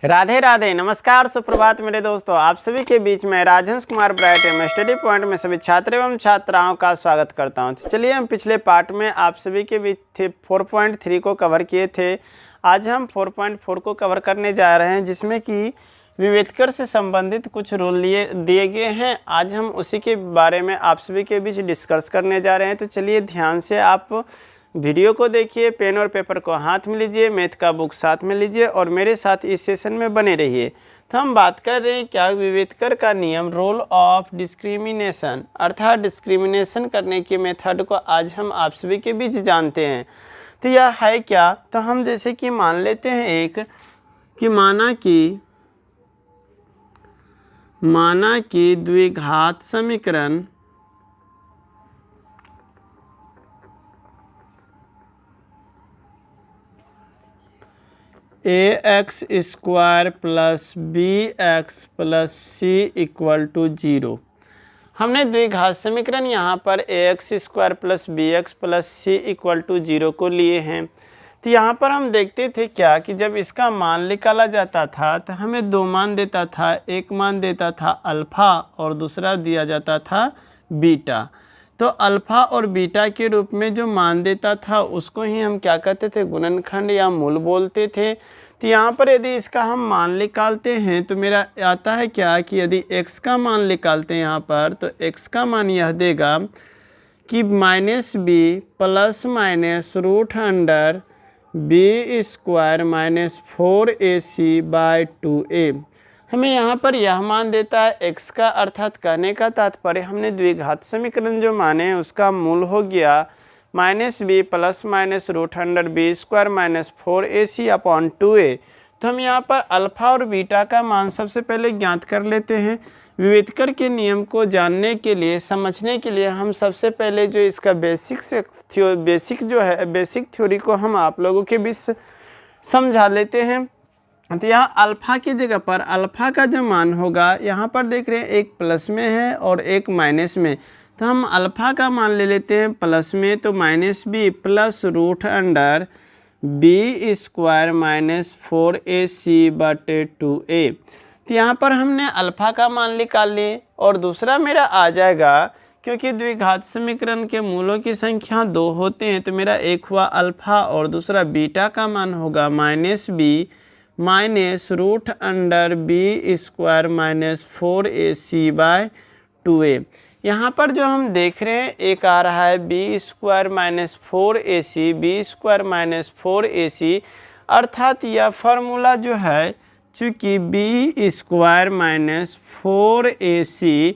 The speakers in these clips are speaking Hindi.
राधे राधे, नमस्कार, सुप्रभात मेरे दोस्तों। आप सभी के बीच में राजहंस कुमार ब्राइट एवं स्टडी पॉइंट में सभी छात्र एवं छात्राओं का स्वागत करता हूं। तो चलिए, हम पिछले पार्ट में आप सभी के बीच 4.3 को कवर किए थे। आज हम 4.4 को कवर करने जा रहे हैं, जिसमें कि विवेतकर से संबंधित कुछ रूल दिए गए हैं। आज हम उसी के बारे में आप सभी के बीच डिस्कस करने जा रहे हैं। तो चलिए, ध्यान से आप वीडियो को देखिए, पेन और पेपर को हाथ में लीजिए, मैथ का बुक साथ में लीजिए और मेरे साथ इस सेशन में बने रहिए। तो हम बात कर रहे हैं क्या, विवेतकर का नियम, रोल ऑफ डिस्क्रिमिनेशन, अर्थात डिस्क्रिमिनेशन करने के मेथड को आज हम आप सभी के बीच जानते हैं। तो यह है क्या, तो हम जैसे कि मान लेते हैं एक कि माना कि द्विघात समीकरण ax square plus bx plus c equal to 0। हमने द्विघात समीकरण यहाँ पर ax square plus bx plus c equal to 0 को लिए हैं। तो यहाँ पर हम देखते थे क्या कि जब इसका मान निकाला जाता था तो हमें दो मान देता था। एक मान देता था अल्फ़ा और दूसरा दिया जाता था बीटा। तो अल्फ़ा और बीटा के रूप में जो मान देता था उसको ही हम क्या कहते थे, गुणनखंड या मूल बोलते थे। तो यहाँ पर यदि इसका हम मान निकालते हैं तो मेरा आता है क्या कि यदि x का मान निकालते हैं यहाँ पर, तो x का मान यह देगा कि -b plus minus root under b square minus 4ac by 2a। हमें यहाँ पर यह मान देता है x का, अर्थात कहने का तात्पर्य हमने द्विघात समीकरण जो माने हैं उसका मूल हो गया -b plus minus root under b square minus 4ac upon 2a। तो हम यहाँ पर अल्फ़ा और बीटा का मान सबसे पहले ज्ञात कर लेते हैं। विवेतकर के नियम को जानने के लिए, समझने के लिए हम सबसे पहले जो इसका बेसिक थ्योरी को हम आप लोगों के बीच समझा लेते हैं। तो यहाँ अल्फ़ा की जगह पर अल्फ़ा का जो मान होगा, यहाँ पर देख रहे हैं एक प्लस में है और एक माइनस में। तो हम अल्फ़ा का मान ले लेते हैं प्लस में, तो -b plus root under b square minus 4ac बटे 2a। तो यहाँ पर हमने अल्फ़ा का मान निकाल लिए और दूसरा मेरा आ जाएगा, क्योंकि द्विघात समीकरण के मूलों की संख्या 2 होते हैं, तो मेरा एक हुआ अल्फ़ा और दूसरा बीटा का मान होगा -b minus root under b square minus 4ac by 2a। यहाँ पर जो हम देख रहे हैं एक आ रहा है b स्क्वायर माइनस 4ac, अर्थात यह फार्मूला जो है, चूँकि b स्क्वायर माइनस 4ac,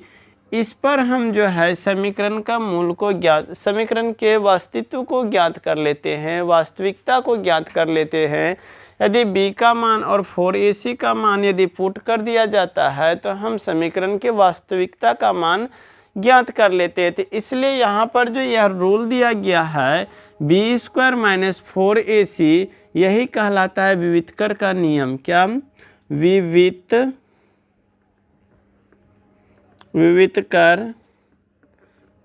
इस पर हम जो है समीकरण का मूल को समीकरण के वास्तवित्व को ज्ञात कर लेते हैं, वास्तविकता को ज्ञात कर लेते हैं। यदि b का मान और 4ac का मान यदि पुट कर दिया जाता है तो हम समीकरण के वास्तविकता का मान ज्ञात कर लेते हैं। तो इसलिए यहाँ पर जो यह रूल दिया गया है b स्क्वायर माइनस 4ac, यही कहलाता है विवेतकर का नियम। क्या? विवेतकर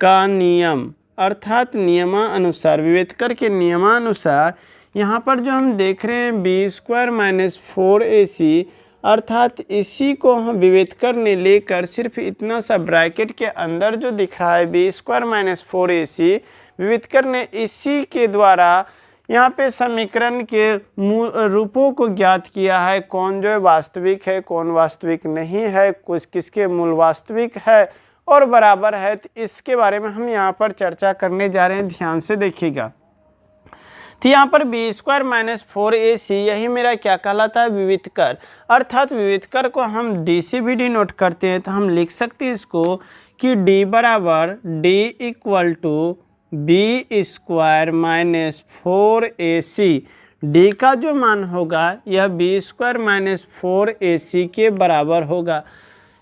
का नियम, अर्थात नियमानुसार, विवेतकर के नियमानुसार यहाँ पर जो हम देख रहे हैं b स्क्वायर माइनस 4ac, अर्थात इसी को हम विवेतकर ने लेकर सिर्फ इतना सा ब्रैकेट के अंदर जो दिख रहा है b स्क्वायर माइनस 4ac, विवेतकर ने इसी के द्वारा यहाँ पे समीकरण के मूल रूपों को ज्ञात किया है। कौन जो है वास्तविक है, कौन वास्तविक नहीं है, कुछ किसके मूल वास्तविक है और बराबर है, तो इसके बारे में हम यहाँ पर चर्चा करने जा रहे हैं। ध्यान से देखिएगा। तो यहाँ पर b स्क्वायर माइनस 4ac, यही मेरा क्या कहलाता है, विवेतकर। अर्थात विवेतकर को हम d से भी डिनोट करते हैं, तो हम लिख सकते हैं इसको कि d बराबर d equal to b square minus 4ac। d का जो मान होगा यह b स्क्वायर माइनस 4ac के बराबर होगा।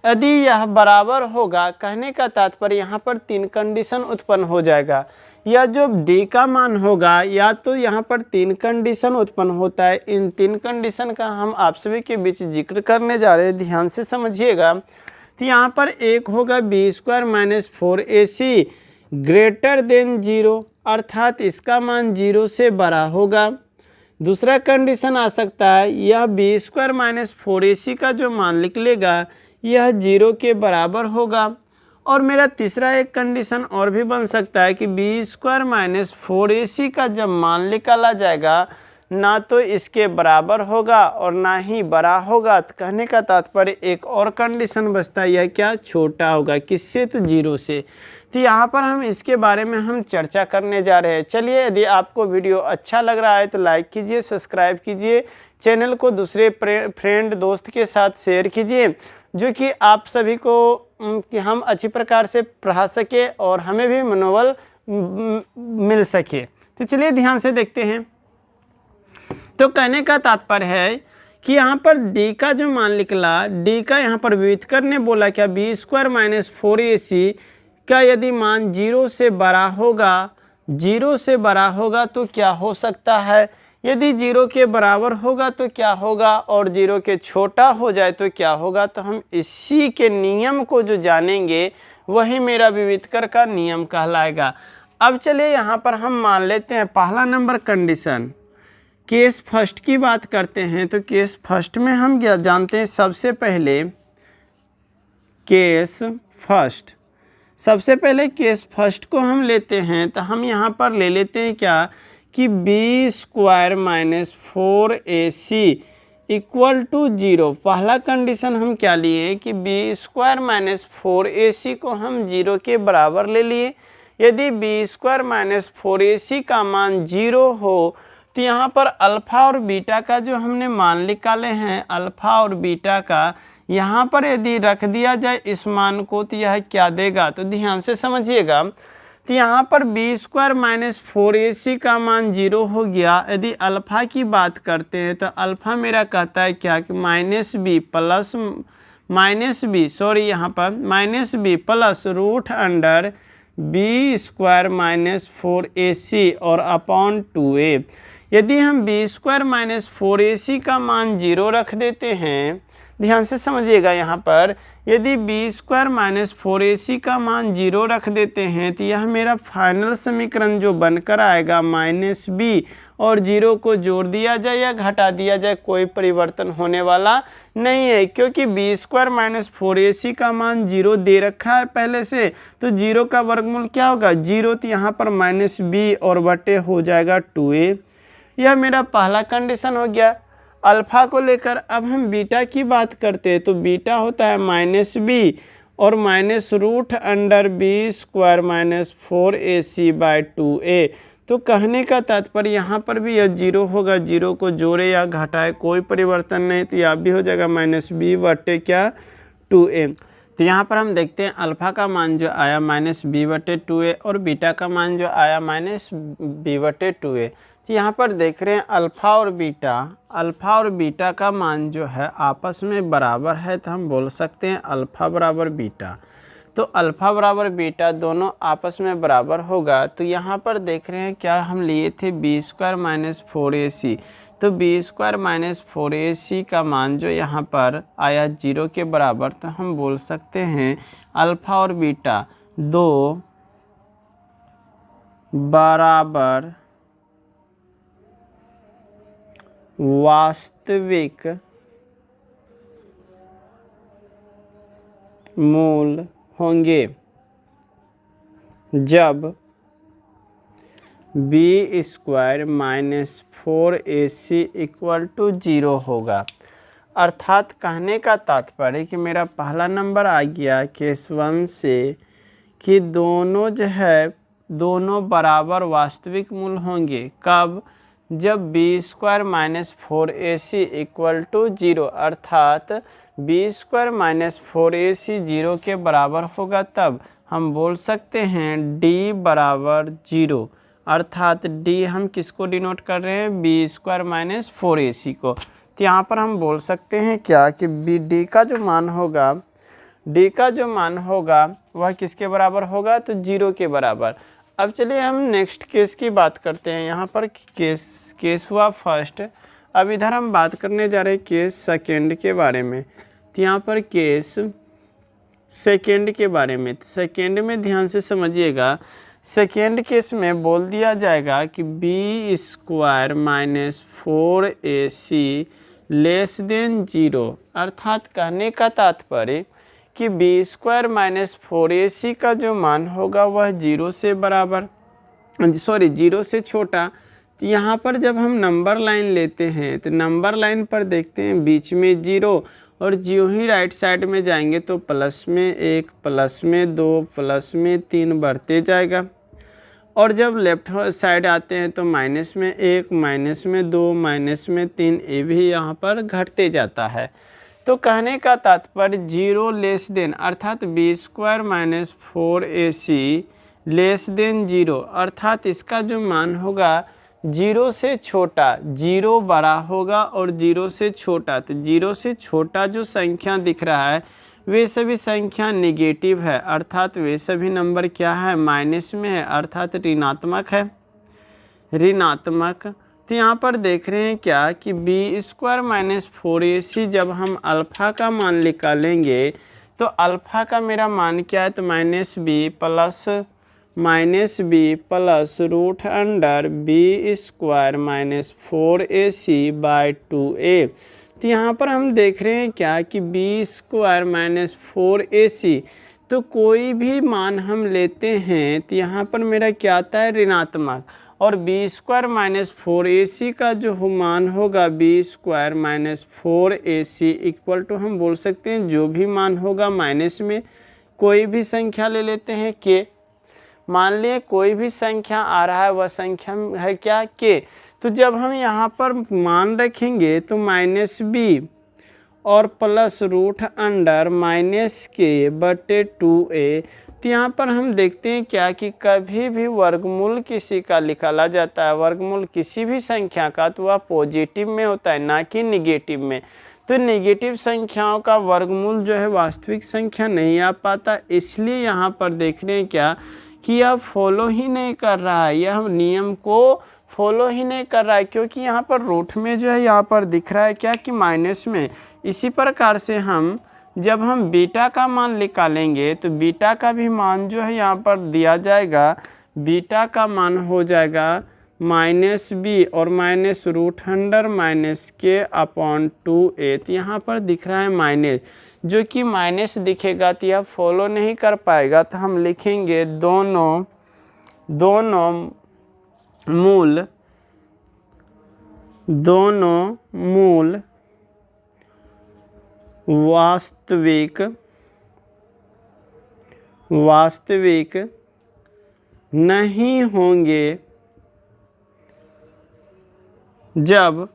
यदि यह बराबर होगा, कहने का तात्पर्य यहाँ पर 3 कंडीशन उत्पन्न हो जाएगा। यह जो d का मान होगा, या तो यहाँ पर 3 कंडीशन उत्पन्न होता है। इन 3 कंडीशन का हम आप सभी के बीच जिक्र करने जा रहे हैं, ध्यान से समझिएगा। तो यहाँ पर एक होगा b square minus 4ac greater than 0, अर्थात इसका मान 0 से बड़ा होगा। दूसरा कंडीशन आ सकता है यह बी स्क्वायर माइनस 4ac का जो मान निकलेगा यह 0 के बराबर होगा। और मेरा तीसरा एक कंडीशन और भी बन सकता है कि बी स्क्वायर माइनस 4ac का जब मान निकाला जाएगा ना तो इसके बराबर होगा और ना ही बड़ा होगा। तो कहने का तात्पर्य एक और कंडीशन बचता है, यह क्या, छोटा होगा, किससे, तो 0 से। तो यहाँ पर हम इसके बारे में हम चर्चा करने जा रहे हैं। चलिए, यदि आपको वीडियो अच्छा लग रहा है तो लाइक कीजिए, सब्सक्राइब कीजिए, चैनल को दूसरे फ्रेंड दोस्त के साथ शेयर कीजिए, जो कि आप सभी को कि हम अच्छी प्रकार से पढ़ा सके और हमें भी मनोबल मिल सके। तो चलिए ध्यान से देखते हैं। तो कहने का तात्पर्य है कि यहाँ पर d का जो मान निकला, d का यहाँ पर विविधकर ने बोला क्या, बी स्क्वायर माइनस 4ac का यदि मान 0 से बड़ा होगा, 0 से बड़ा होगा तो क्या हो सकता है, यदि 0 के बराबर होगा तो क्या होगा और 0 के छोटा हो जाए तो क्या होगा। तो हम इसी के नियम को जो जानेंगे वही मेरा विविधकर का नियम कहलाएगा। अब चलिए यहाँ पर हम मान लेते हैं पहला नंबर कंडीशन, केस फर्स्ट की बात करते हैं। तो केस फर्स्ट में हम क्या जानते हैं, सबसे पहले केस फर्स्ट, सबसे पहले केस फर्स्ट को हम लेते हैं। तो हम यहाँ पर ले लेते हैं क्या कि b square minus 4ac equal to 0। पहला कंडीशन हम क्या लिए कि बी स्क्वायर माइनस 4ac को हम 0 के बराबर ले लिए। यदि बी स्क्वायर माइनस 4ac का मान 0 हो तो यहाँ पर अल्फ़ा और बीटा का जो हमने मान निकाले हैं, अल्फ़ा और बीटा का यहाँ पर यदि रख दिया जाए इस मान को तो यह क्या देगा, तो ध्यान से समझिएगा। तो यहाँ पर बी स्क्वायर माइनस 4ac का मान 0 हो गया। यदि अल्फ़ा की बात करते हैं तो अल्फ़ा मेरा कहता है क्या कि minus b plus root under b square minus 4ac और अपॉन 2a। यदि हम बी स्क्वायर माइनस 4ac का मान 0 रख देते हैं, ध्यान से समझिएगा, यहाँ पर यदि बी स्क्वायर माइनस 4ac का मान 0 रख देते हैं तो यह मेरा फाइनल समीकरण जो बनकर आएगा माइनस बी और 0 को जोड़ दिया जाए या घटा दिया जाए कोई परिवर्तन होने वाला नहीं है, क्योंकि बी स्क्वायर माइनस 4ac का मान 0 दे रखा है पहले से। तो 0 का वर्गमूल क्या होगा, 0, तो यहाँ पर माइनस बी और बटे हो जाएगा 2a। यह मेरा पहला कंडीशन हो गया। अल्फ़ा को लेकर अब हम बीटा की बात करते हैं। तो बीटा होता है माइनस बी और minus root under b square minus 4ac by 2a। तो कहने का तात्पर्य यहाँ पर भी यह 0 होगा, 0 को जोड़े या घटाए कोई परिवर्तन नहीं, तो यह भी हो जाएगा माइनस बी बटे क्या 2a। तो यहाँ पर हम देखते हैं अल्फ़ा का मान जो आया माइनस बी बटे 2a और बीटा का मान जो आया माइनस बी बटे 2a। तो यहाँ पर देख रहे हैं अल्फ़ा और बीटा का मान जो है आपस में बराबर है, तो हम बोल सकते हैं अल्फ़ा बराबर बीटा। तो अल्फ़ा बराबर बीटा दोनों आपस में बराबर होगा। तो यहाँ पर देख रहे हैं क्या हम लिए थे, बी स्क्वायर माइनस 4ac। तो बी स्क्वायर माइनस 4ac का मान जो यहाँ पर आया 0 के बराबर, तो हम बोल सकते हैं अल्फ़ा और बीटा दो बराबर वास्तविक मूल होंगे जब b square minus 4ac equal to 0 होगा। अर्थात कहने का तात्पर्य कि मेरा पहला नंबर आ गया केस 1 से कि दोनों जो है दोनों बराबर वास्तविक मूल होंगे। कब, जब b square minus 4ac equal to 0, अर्थात बी स्क्वायर माइनस 4ac 0 के बराबर होगा, तब हम बोल सकते हैं d बराबर 0। अर्थात d हम किसको डिनोट कर रहे हैं, बी स्क्वायर माइनस 4ac को। तो यहाँ पर हम बोल सकते हैं क्या कि d का जो मान होगा वह किसके बराबर होगा, तो 0 के बराबर। अब चलिए हम नेक्स्ट केस की बात करते हैं। यहाँ पर केस हुआ फर्स्ट। अब इधर हम बात करने जा रहे हैं केस सेकेंड के बारे में। तो यहाँ पर केस सेकेंड के बारे में, सेकेंड में ध्यान से समझिएगा। सेकेंड केस में बोल दिया जाएगा कि b square minus 4ac less than 0, अर्थात कहने का तात्पर्य कि बी स्क्वायर माइनस 4ac का जो मान होगा वह 0 से बराबर, सॉरी 0 से छोटा। तो यहाँ पर जब हम नंबर लाइन लेते हैं तो नंबर लाइन पर देखते हैं बीच में 0, और ज्यों ही राइट साइड में जाएंगे तो प्लस में 1, प्लस में 2, प्लस में 3 बढ़ते जाएगा, और जब लेफ्ट साइड आते हैं तो माइनस में 1, माइनस में 2, माइनस में 3, ये भी यहाँ पर घटते जाता है। तो कहने का तात्पर्य 0 लेस देन, अर्थात b square minus 4ac less than 0, अर्थात इसका जो मान होगा 0 से छोटा, 0 बड़ा होगा और 0 से छोटा। तो 0 से छोटा जो संख्या दिख रहा है वे सभी संख्या निगेटिव है, अर्थात वे सभी नंबर क्या है, माइनस में है, अर्थात ऋणात्मक है, ऋणात्मक। तो यहाँ पर देख रहे हैं क्या कि बी स्क्वायर माइनस 4ac जब हम अल्फ़ा का मान निकालेंगे तो अल्फ़ा का मेरा मान क्या है, तो minus b plus root under b square minus 4ac by 2a। तो यहाँ पर हम देख रहे हैं क्या कि बी स्क्वायर माइनस 4ac, तो कोई भी मान हम लेते हैं तो यहाँ पर मेरा क्या आता है, ऋणात्मक, और बी स्क्वायर माइनस 4ac का जो मान होगा b square minus 4ac equal to हम बोल सकते हैं जो भी मान होगा माइनस में कोई भी संख्या ले लेते हैं के, मान लिए कोई भी संख्या आ रहा है वह संख्या है क्या, के। तो जब हम यहाँ पर मान रखेंगे तो माइनस बी और प्लस रूट अंडर माइनस के बटे 2a। तो यहाँ पर हम देखते हैं क्या कि कभी भी वर्गमूल किसी का निकाला जाता है, वर्गमूल किसी भी संख्या का, तो वह पॉजिटिव में होता है ना कि निगेटिव में। तो निगेटिव संख्याओं का वर्गमूल जो है वास्तविक संख्या नहीं आ पाता, इसलिए यहाँ पर देख रहे हैं क्या कि यह फॉलो ही नहीं कर रहा है, यह नियम को फॉलो ही नहीं कर रहा है, क्योंकि यहाँ पर रूट में जो है यहाँ पर दिख रहा है क्या कि माइनस में। इसी प्रकार से हम जब हम बीटा का मान निकालेंगे तो बीटा का भी मान जो है यहाँ पर दिया जाएगा, बीटा का मान हो जाएगा माइनस बी और माइनस रूट अंडर माइनस के अपॉन 2a। तो यहाँ पर दिख रहा है माइनस, जो कि माइनस दिखेगा तो यह फॉलो नहीं कर पाएगा, तो हम लिखेंगे दोनों मूल वास्तविक नहीं होंगे जब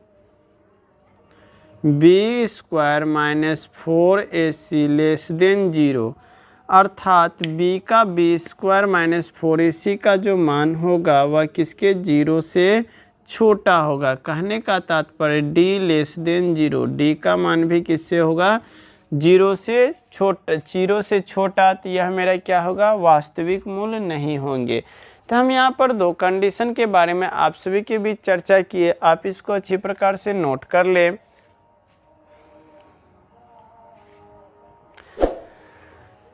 b square minus 4ac less than 0, अर्थात बी स्क्वायर माइनस 4ac का जो मान होगा वह किसके, 0 से छोटा होगा। कहने का तात्पर्य d लेस देन 0, d का मान भी किससे होगा, 0 से छोटा। तो यह मेरा क्या होगा, वास्तविक मूल नहीं होंगे। तो हम यहाँ पर दो कंडीशन के बारे में आप सभी के बीच चर्चा किए, आप इसको अच्छी प्रकार से नोट कर लें।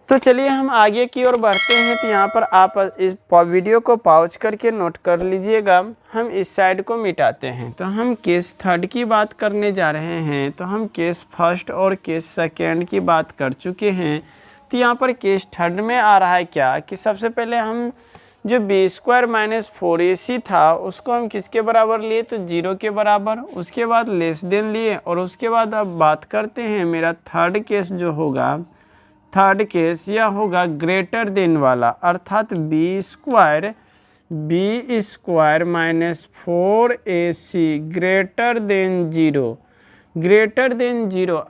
तो चलिए हम आगे की ओर बढ़ते हैं। तो यहाँ पर आप इस वीडियो को पॉज करके नोट कर लीजिएगा। हम इस साइड को मिटाते हैं। तो हम केस थर्ड की बात करने जा रहे हैं। तो हम केस फर्स्ट और केस सेकेंड की बात कर चुके हैं। तो यहाँ पर केस थर्ड में आ रहा है क्या कि सबसे पहले हम जो बी स्क्वायर माइनस 4ac था उसको हम किसके बराबर लिए, तो 0 के बराबर। उसके बाद लेस देन लिए और उसके बाद अब बात करते हैं मेरा थर्ड केस जो होगा, थर्ड केस यह होगा ग्रेटर देन वाला, अर्थात b square minus 4ac greater than 0,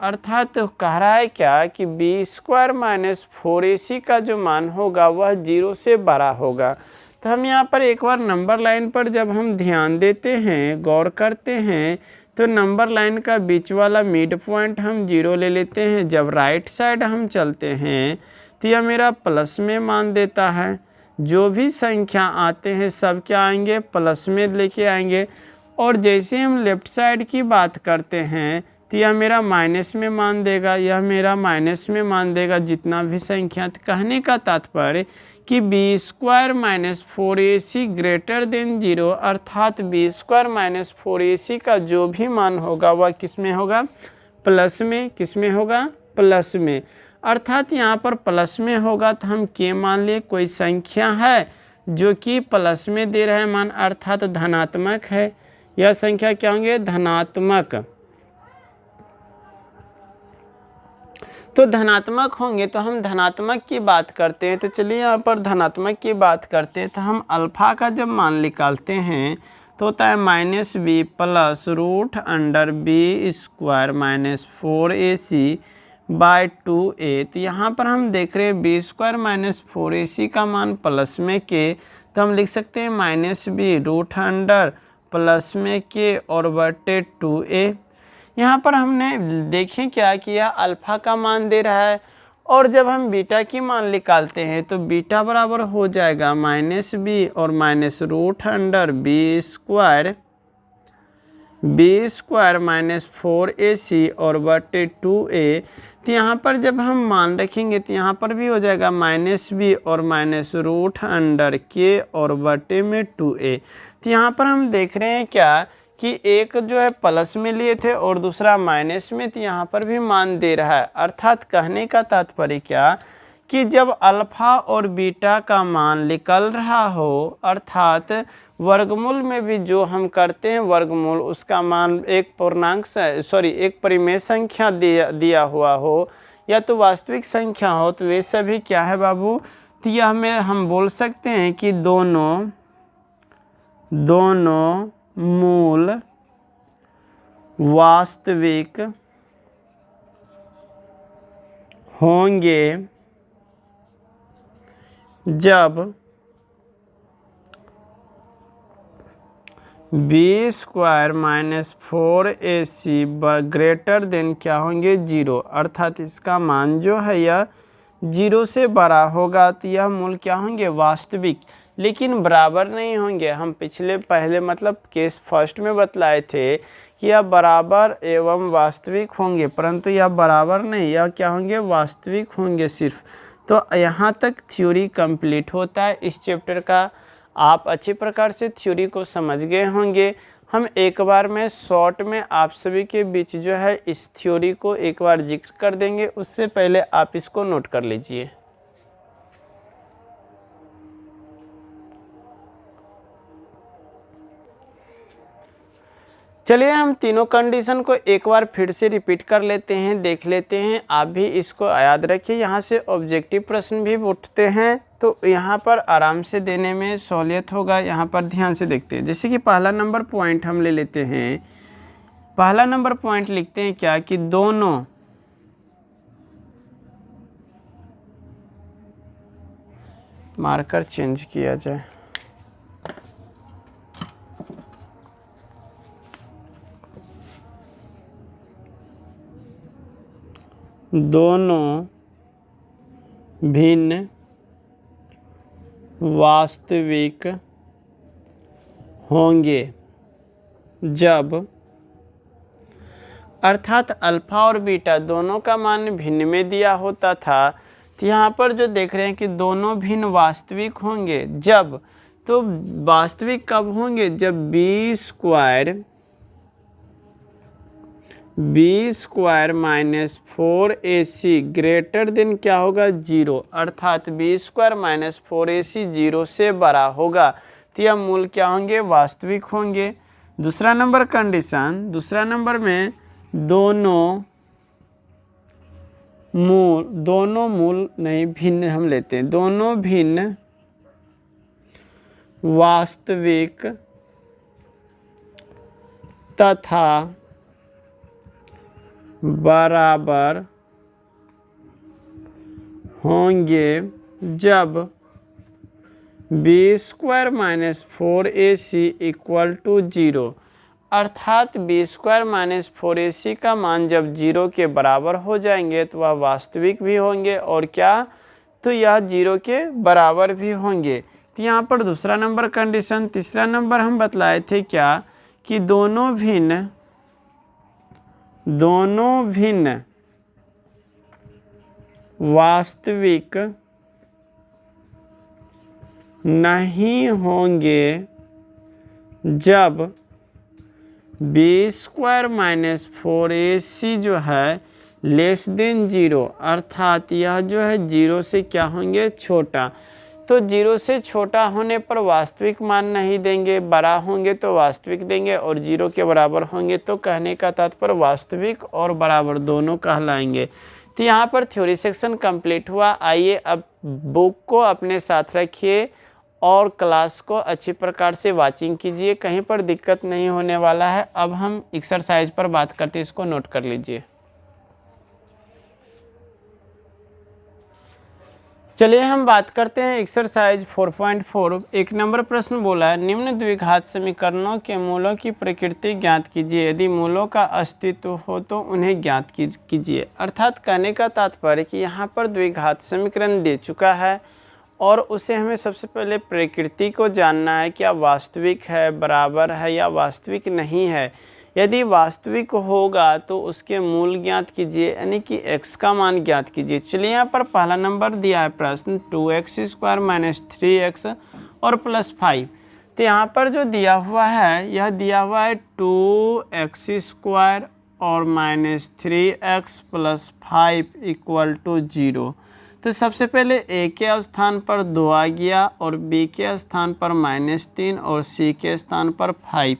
अर्थात तो कह रहा है क्या कि बी स्क्वायर माइनस 4ac का जो मान होगा वह 0 से बड़ा होगा। तो हम यहाँ पर एक बार नंबर लाइन पर जब हम ध्यान देते हैं, गौर करते हैं, तो नंबर लाइन का बीच वाला मिड पॉइंट हम 0 ले लेते हैं। जब राइट साइड हम चलते हैं तो यह मेरा प्लस में मान देता है। जो भी संख्या आते हैं सब क्या आएंगे, प्लस में लेके आएंगे। और जैसे हम लेफ्ट साइड की बात करते हैं तो यह मेरा माइनस में मान देगा, यह मेरा माइनस में मान देगा जितना भी संख्या। कहने का तात्पर्य कि b square minus 4ac greater than 0, अर्थात बी स्क्वायर माइनस 4ac का जो भी मान होगा वह किस में होगा, प्लस में। किस में होगा, प्लस में। अर्थात यहाँ पर प्लस में होगा तो हम के मान लिए, कोई संख्या है जो कि प्लस में दे रहा है मान, अर्थात धनात्मक है। यह संख्या क्या होंगे, धनात्मक। तो धनात्मक होंगे तो हम धनात्मक की बात करते हैं। तो चलिए यहाँ पर धनात्मक की बात करते हैं। तो हम अल्फ़ा का जब मान निकालते हैं तो होता है minus b plus root under b square minus 4ac by 2a। तो यहाँ पर हम देख रहे हैं बी स्क्वायर माइनस 4ac का मान प्लस में के, तो हम लिख सकते हैं minus b root under plus में के और बटे 2a। यहाँ पर हमने देखें क्या किया, अल्फ़ा का मान दे रहा है और जब हम बीटा की मान निकालते हैं तो बीटा बराबर हो जाएगा माइनस बी और minus root under b square minus 4ac और बटे 2a। तो यहाँ पर जब हम मान रखेंगे तो यहाँ पर भी हो जाएगा माइनस बी और माइनस रूट अंडर के और बटे में 2a। तो यहाँ पर हम देख रहे हैं क्या कि एक जो है प्लस में लिए थे और दूसरा माइनस में, तो यहाँ पर भी मान दे रहा है। अर्थात कहने का तात्पर्य क्या कि जब अल्फ़ा और बीटा का मान निकल रहा हो, अर्थात वर्गमूल में भी जो हम करते हैं वर्गमूल, उसका मान एक पूर्णांक एक परिमेय संख्या दिया हुआ हो या तो वास्तविक संख्या हो, तो वे सभी क्या है बाबू, तो यह में हम बोल सकते हैं कि दोनों मूल वास्तविक होंगे जब b square minus 4ac greater than क्या होंगे, 0। अर्थात इसका मान जो है यह 0 से बड़ा होगा तो यह मूल क्या होंगे, वास्तविक, लेकिन बराबर नहीं होंगे। हम पहले मतलब केस फर्स्ट में बतलाए थे कि यह बराबर एवं वास्तविक होंगे, परंतु यह बराबर नहीं, यह क्या होंगे, वास्तविक होंगे सिर्फ। तो यहाँ तक थ्योरी कंप्लीट होता है इस चैप्टर का। आप अच्छी प्रकार से थ्योरी को समझ गए होंगे। हम एक बार में शॉर्ट में आप सभी के बीच जो है इस थ्योरी को एक बार जिक्र कर देंगे, उससे पहले आप इसको नोट कर लीजिए। चलिए हम तीनों कंडीशन को एक बार फिर से रिपीट कर लेते हैं, देख लेते हैं। आप भी इसको याद रखिए, यहाँ से ऑब्जेक्टिव प्रश्न भी उठते हैं तो यहाँ पर आराम से देने में सहूलियत होगा। यहाँ पर ध्यान से देखते हैं। जैसे कि पहला नंबर पॉइंट हम ले लेते हैं। पहला नंबर पॉइंट लिखते हैं क्या कि दोनों मार्कर चेंज किया जाए, दोनों भिन्न वास्तविक होंगे जब, अर्थात अल्फ़ा और बीटा दोनों का मान भिन्न में दिया होता था, तो यहाँ पर जो देख रहे हैं कि दोनों भिन्न वास्तविक होंगे जब, तो वास्तविक कब होंगे, जब b square minus 4ac greater than क्या होगा, 0। अर्थात बी स्क्वायर माइनस 4ac 0 से बड़ा होगा तो यह मूल क्या होंगे, वास्तविक होंगे। दूसरा नंबर कंडीशन, दूसरा नंबर में दोनों मूल नहीं, भिन्न हम लेते हैं, दोनों भिन्न वास्तविक तथा बराबर होंगे जब b square minus 4ac equal to 0। अर्थात बी स्क्वायर माइनस 4ac का मान जब 0 के बराबर हो जाएंगे तो वह वास्तविक भी होंगे और क्या, तो यह 0 के बराबर भी होंगे। तो यहाँ पर दूसरा नंबर कंडीशन। तीसरा नंबर हम बतलाए थे क्या कि दोनों भिन्न वास्तविक नहीं होंगे जब बी स्क्वायर माइनस 4ac जो है लेस देन 0, अर्थात यह जो है 0 से क्या होंगे, छोटा। तो 0 से छोटा होने पर वास्तविक मान नहीं देंगे, बड़ा होंगे तो वास्तविक देंगे, और 0 के बराबर होंगे तो कहने का तात्पर्य वास्तविक और बराबर दोनों कहलाएंगे। तो यहाँ पर थ्योरी सेक्शन कंप्लीट हुआ। आइए अब बुक को अपने साथ रखिए और क्लास को अच्छी प्रकार से वाचिंग कीजिए, कहीं पर दिक्कत नहीं होने वाला है। अब हम एक्सरसाइज पर बात करते हैं, इसको नोट कर लीजिए। चलिए हम बात करते हैं एक्सरसाइज 4.4। एक नंबर प्रश्न बोला है, निम्न द्विघात समीकरणों के मूलों की प्रकृति ज्ञात कीजिए, यदि मूलों का अस्तित्व हो तो उन्हें ज्ञात कीजिए। अर्थात कहने का तात्पर्य कि यहाँ पर द्विघात समीकरण दे चुका है और उसे हमें सबसे पहले प्रकृति को जानना है, क्या वास्तविक है, बराबर है या वास्तविक नहीं है। यदि वास्तविक होगा तो उसके मूल ज्ञात कीजिए, यानी कि x का मान ज्ञात कीजिए। चलिए यहाँ पर पहला नंबर दिया है प्रश्न 2x स्क्वायर माइनस 3x और प्लस 5। तो यहाँ पर जो दिया हुआ है, यह दिया हुआ है 2x स्क्वायर और minus 3x plus 5 equal to 0। तो सबसे पहले a के स्थान पर 2 आ गया और b के स्थान पर -3 और c के स्थान पर 5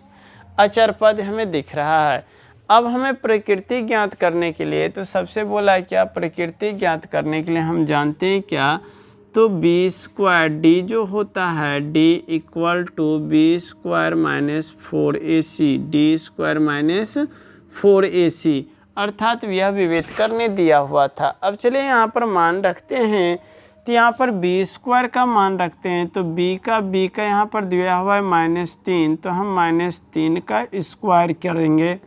अचर पद हमें दिख रहा है। अब हमें प्रकृति ज्ञात करने के लिए, तो सबसे बोला है क्या, प्रकृति ज्ञात करने के लिए हम जानते हैं क्या, तो बी स्क्वायर d जो होता है d equal to b square minus 4ac, d square minus 4ac, अर्थात यह विभेद करने दिया हुआ था। अब चलिए यहाँ पर मान रखते हैं, तो यहाँ पर बी स्क्वायर का मान रखते हैं, तो b का यहाँ पर दिया हुआ है -3, तो हम -3 का स्क्वायर करेंगे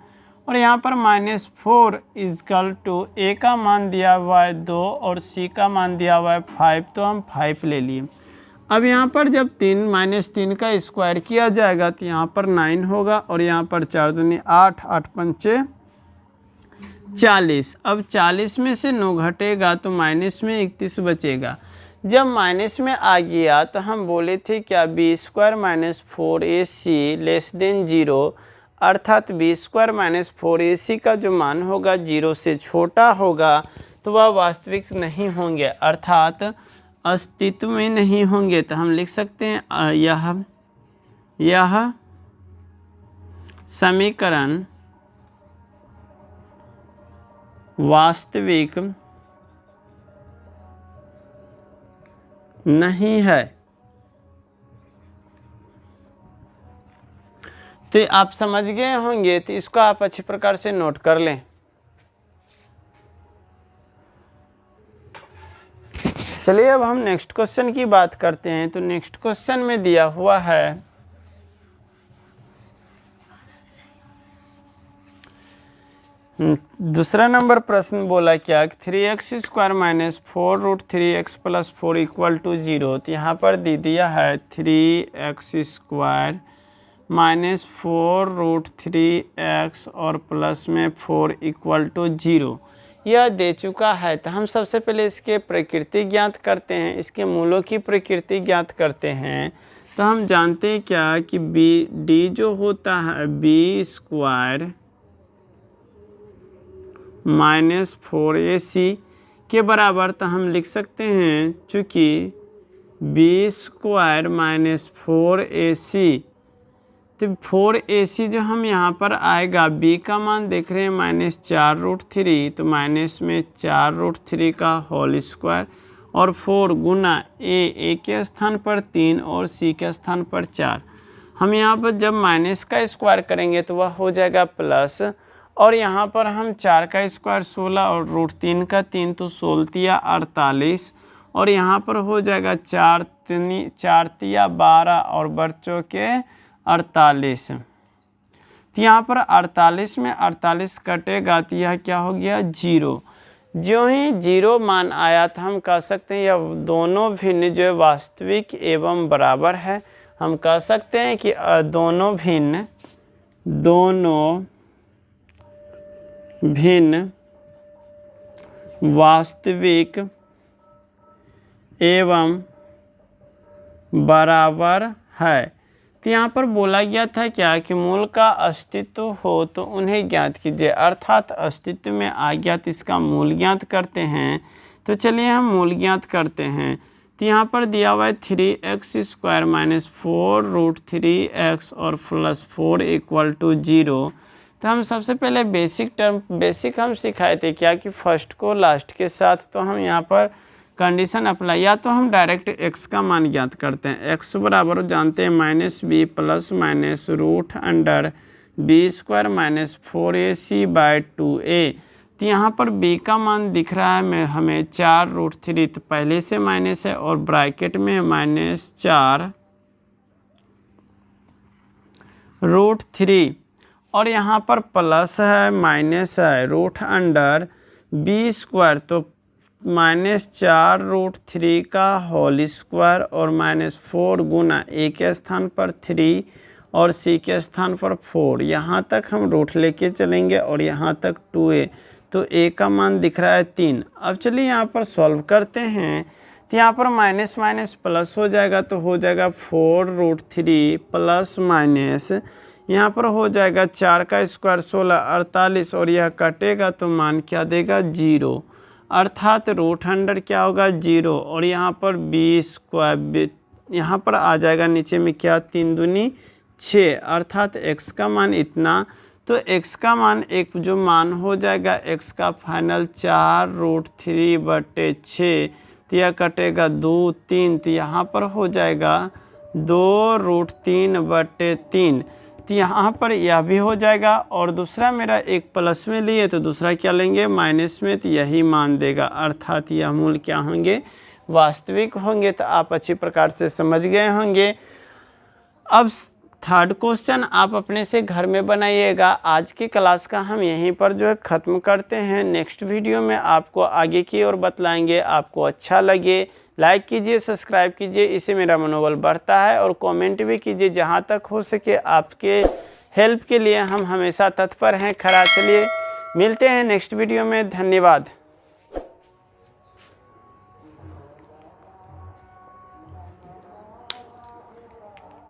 और यहाँ पर -4 इजकल टू a का मान दिया हुआ है 2 और c का मान दिया हुआ है 5, तो हम 5 ले लिए। अब यहाँ पर जब -3 का स्क्वायर किया जाएगा तो यहाँ पर 9 होगा और यहाँ पर 4 दूनी 8, 8 पंचे 40। अब 40 में से 9 घटेगा तो माइनस में 31 बचेगा। जब माइनस में आ गया तो हम बोले थे क्या, b square minus 4ac less than 0, अर्थात बी स्क्वायर माइनस 4ac का जो मान होगा 0 से छोटा होगा तो वह वास्तविक नहीं होंगे, अर्थात अस्तित्व में नहीं होंगे। तो हम लिख सकते हैं यह समीकरण वास्तविक नहीं है। तो आप समझ गए होंगे, तो इसको आप अच्छी प्रकार से नोट कर लें। चलिए अब हम नेक्स्ट क्वेश्चन की बात करते हैं। तो नेक्स्ट क्वेश्चन में दिया हुआ है दूसरा नंबर प्रश्न बोला क्या, 3x square minus 4 root 3x plus 4 equal to 0। तो यहाँ पर दे दिया है 3x square minus 4 root 3x और प्लस में 4 इक्वल टू 0, यह दे चुका है। तो हम सबसे पहले इसके प्रकृति ज्ञात करते हैं, इसके मूलों की प्रकृति ज्ञात करते हैं। तो हम जानते हैं क्या कि डी जो होता है बी स्क्वायर माइनस 4ac के बराबर, तो हम लिख सकते हैं चूँकि बी स्क्वायर माइनस 4ac, तो 4ac जो हम यहाँ पर आएगा, b का मान देख रहे हैं -4 रूट 3, तो माइनस में 4 रूट 3 का होल स्क्वायर और 4 गुना a के स्थान पर 3 और c के स्थान पर 4। हम यहाँ पर जब माइनस का स्क्वायर करेंगे तो वह हो जाएगा प्लस, और यहाँ पर हम 4 का स्क्वायर 16 और रूट 3 का 3, तो 16 या 48, और यहाँ पर हो जाएगा 4 तिया 12 और बच्चों के 48। तो यहाँ पर 48 में 48 कटेगा तो यह क्या हो गया 0। जो ही 0 मान आया था हम कह सकते हैं यह दोनों भिन्न जो वास्तविक एवं बराबर है। हम कह सकते हैं कि दोनों भिन्न वास्तविक एवं बराबर है। तो यहाँ पर बोला गया था क्या कि मूल का अस्तित्व हो तो उन्हें ज्ञात कीजिए, अर्थात अस्तित्व में आ गया तो इसका मूल ज्ञात करते हैं। तो चलिए हम मूल ज्ञात करते हैं। तो यहाँ पर दिया हुआ है 3x² माइनस 4√3x और प्लस 4 = 0। तो हम सबसे पहले बेसिक हम सिखाए थे क्या कि फर्स्ट को लास्ट के साथ, तो हम यहाँ पर कंडीशन अप्लाई, या तो हम डायरेक्ट x का मान ज्ञात करते हैं। x बराबर जानते हैं -b plus minus √b² minus 4ac/2a। तो यहाँ पर b का मान दिख रहा है हमें 4√3, तो पहले से माइनस है और ब्रैकेट में -4√3 और यहाँ पर प्लस है माइनस है √b², तो -4√3 का होल स्क्वायर और -4 गुना a के स्थान पर 3 और c के स्थान पर 4, यहाँ तक हम रूट लेके चलेंगे और यहाँ तक 2a, तो a का मान दिख रहा है 3। अब चलिए यहाँ पर सॉल्व करते हैं। तो यहाँ पर माइनस माइनस प्लस हो जाएगा, तो हो जाएगा 4√3 प्लस माइनस यहाँ पर हो जाएगा 4 का स्क्वायर 16 48 और यह कटेगा तो मान क्या देगा 0, अर्थात √100 क्या होगा 0 और यहाँ पर b², यहाँ पर आ जाएगा नीचे में क्या 3 दूनी 6, अर्थात x का मान इतना। तो x का मान एक जो मान हो जाएगा x का फाइनल 4√3/6, तो यह कटेगा 2 3, तो यहाँ पर हो जाएगा 2√3/3, तो यहाँ पर यह भी हो जाएगा। और दूसरा मेरा एक प्लस में लिए तो दूसरा क्या लेंगे माइनस में, तो यही मान देगा, अर्थात यह मूल क्या होंगे वास्तविक होंगे। तो आप अच्छी प्रकार से समझ गए होंगे। अब थर्ड क्वेश्चन आप अपने से घर में बनाइएगा। आज की क्लास का हम यहीं पर जो है ख़त्म करते हैं। नेक्स्ट वीडियो में आपको आगे की ओर बतलाएंगे। आपको अच्छा लगे लाइक कीजिए, सब्सक्राइब कीजिए, इससे मेरा मनोबल बढ़ता है, और कमेंट भी कीजिए। जहां तक हो सके आपके हेल्प के लिए हम हमेशा तत्पर हैं। खरा, चलिए मिलते हैं नेक्स्ट वीडियो में। धन्यवाद।